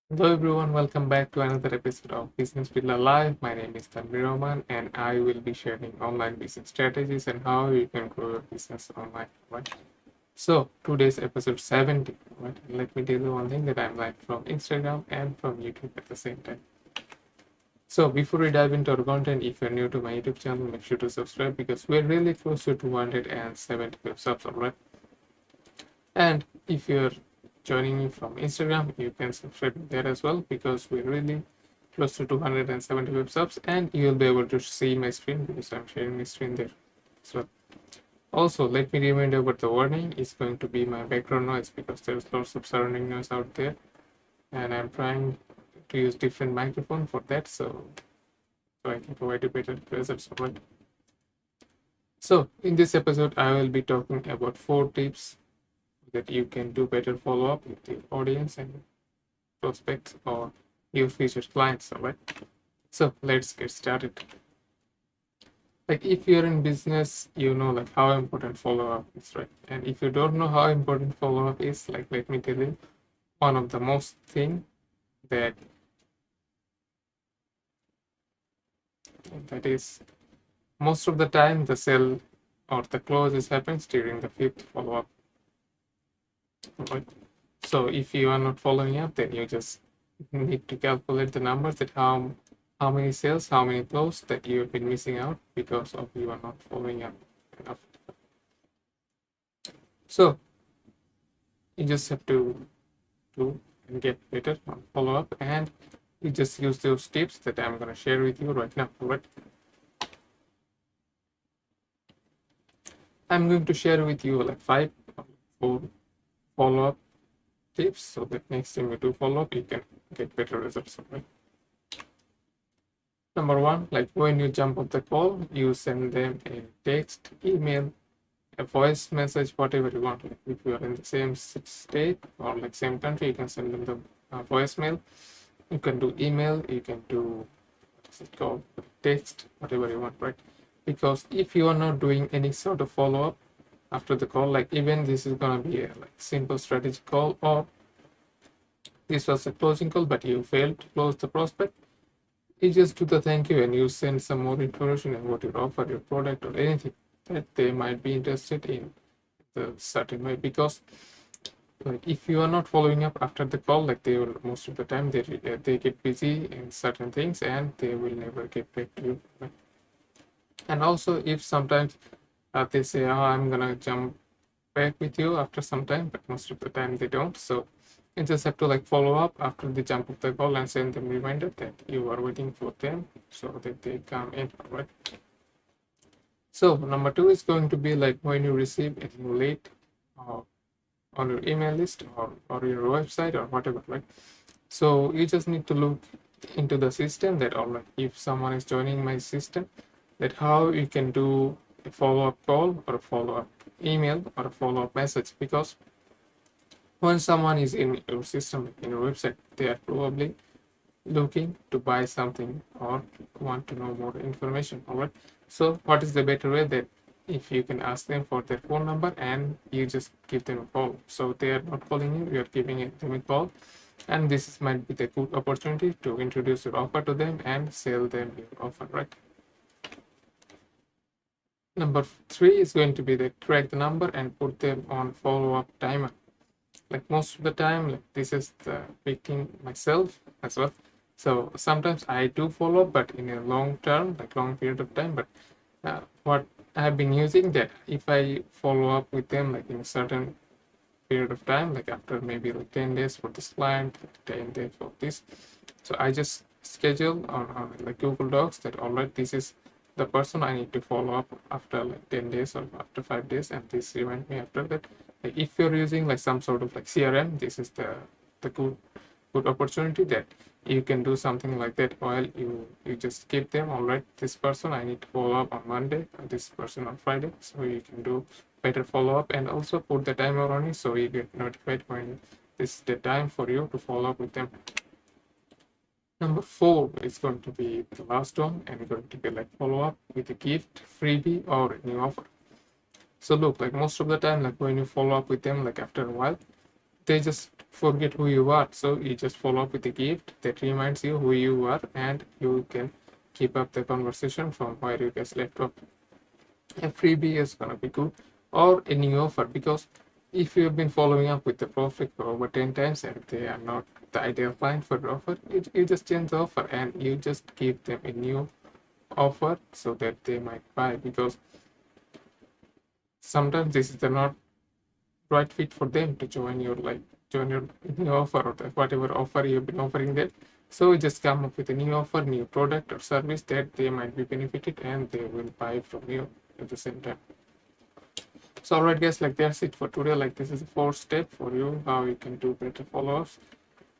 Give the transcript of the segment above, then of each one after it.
Hello everyone, welcome back to another episode of Business Builder Live. My name is Tanvir Rahman and I will be sharing online business strategies and how you can grow your business online. Right? So today's episode 70. Right? Let me tell you one thing that I'm live from Instagram and from YouTube at the same time. So before we dive into our content, if you're new to my YouTube channel, make sure to subscribe because we're really close to 275 subs, alright? And if you're joining me from Instagram, you can subscribe there as well because we're really close to 275 subs and you'll be able to see my screen because I'm sharing my screen there as well. Also, let me remind you about the warning. It's going to be my background noise because there's lots of surrounding noise out there and I'm trying to use different microphone for that so I can provide you better results. Right? So in this episode, I will be talking about 4 tips that you can do better follow up with your audience and prospects or your future clients. All right. So let's get started. Like if you're in business, you know like how important follow up is, right? And if you don't know how important follow up is, like let me tell you, one of the most thing that is most of the time the sale or the close happens during the fifth follow up. Right? So if you are not following up, then you just need to calculate the numbers that how many sales, how many close that you have been missing out because of you are not following up enough. So you just have to do and get better on follow up, and you just use those tips that I'm gonna share with you right now. Right? I'm going to share with you like 5 or 4 follow up tips so that next time you do follow up, you can get better results. Right? Number 1, like when you jump off the call, you send them a text, email, a voice message, whatever you want. Like if you are in the same state or like same country, you can send them the voicemail. You can do email, you can do what is it called, text, whatever you want, right? Because if you are not doing any sort of follow up after the call, like even this is gonna be a like simple strategy call, or this was a closing call but you failed to close the prospect, you just do the thank you and you send some more information about your offer, your product, or anything that they might be interested in the certain way. Because like if you are not following up after the call, like they will most of the time they get busy in certain things and they will never get back to you. Right? And also if sometimes they say, oh, I'm gonna jump back with you after some time, but most of the time they don't. So you just have to like follow up after the jump of the call and send them reminder that you are waiting for them so that they come in. Right? So number 2 is going to be like when you receive anything late on your email list or your website or whatever, right? So you just need to look into the system that all right, if someone is joining my system, that how you can do a follow-up call or a follow-up email or a follow-up message. Because when someone is in your system, in your website, they are probably looking to buy something or want to know more information. All right. So what is the better way that if you can ask them for their phone number and you just give them a call. So they are not calling you, you are giving them a call. And this might be the good opportunity to introduce your offer to them and sell them your offer, right? Number 3 is going to be the track the number and put them on follow-up timer. Like most of the time, like this is the big thing myself as well. So sometimes I do follow up, but in a long term, like long period of time. But what I have been using that if I follow up with them like in a certain period of time, like after maybe like 10 days for this client, 10 days for this. So I just schedule on like Google Docs that all right, this is the person I need to follow up after like 10 days or after 5 days, and this remind me after that. Like if you're using like some sort of like CRM, this is the good opportunity that you can do something like that while you just keep them all right, this person I need to follow up on Monday and this person on Friday, so you can do better follow up and also put the timer on it so you get notified when this is the time for you to follow up with them. Number 4 is going to be the last one and going to be like follow up with a gift, freebie, or a new offer. So look, like most of the time, like when you follow up with them, like after a while, they just forget who you are. So you just follow up with a gift that reminds you who you are, and you can keep up the conversation from where you guys left off. A freebie is gonna be good, or a new offer, because if you've been following up with the prospect for over 10 times and they are not the ideal client for the offer, you just change the offer and you just give them a new offer so that they might buy, because sometimes this is the not right fit for them to join your new offer or whatever offer you've been offering them. So just come up with a new offer, new product or service that they might be benefited and they will buy from you at the same time. So alright guys, like that's it for today. Like this is the fourth step for you how you can do better follow-ups.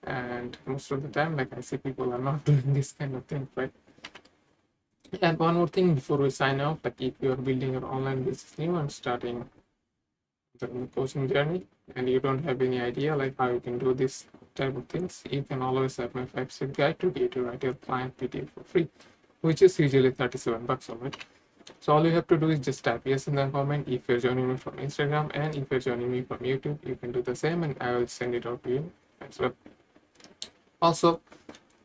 And most of the time, like I see, people are not doing this kind of thing, right? And one more thing before we sign off, like if you are building your online business new and starting the coaching journey and you don't have any idea like how you can do this type of things, you can always have my 5-step guide to get your ideal client PDF for free, which is usually $37. Alright. So all you have to do is just type yes in the comment if you're joining me from Instagram, and if you're joining me from YouTube, you can do the same and I will send it out to you as well. Also,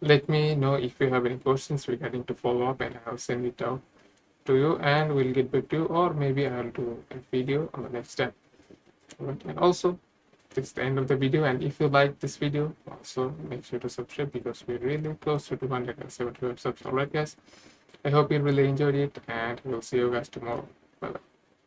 let me know if you have any questions regarding to follow up and I'll send it out to you and we'll get back to you, or maybe I'll do a video on the next step. Right. And also, this is the end of the video, and if you like this video, also make sure to subscribe because we're really close to 275 subs. Alright guys, I hope you really enjoyed it and we'll see you guys tomorrow. Bye bye.